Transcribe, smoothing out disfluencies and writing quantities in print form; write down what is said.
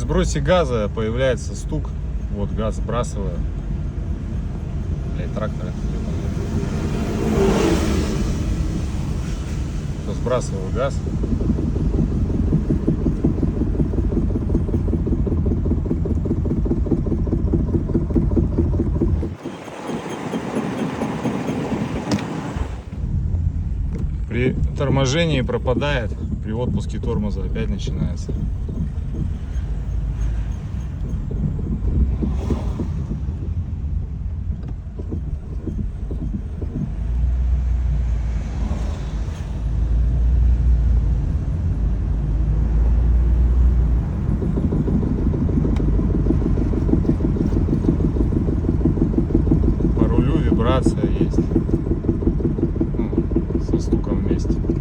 сбросе газа появляется стук. Вот газ сбрасываю. Блять, трактор. Сбрасываю газ. При торможении пропадает, при отпуске тормоза опять начинается. По рулю вибрация есть, ну, со стуком вместе.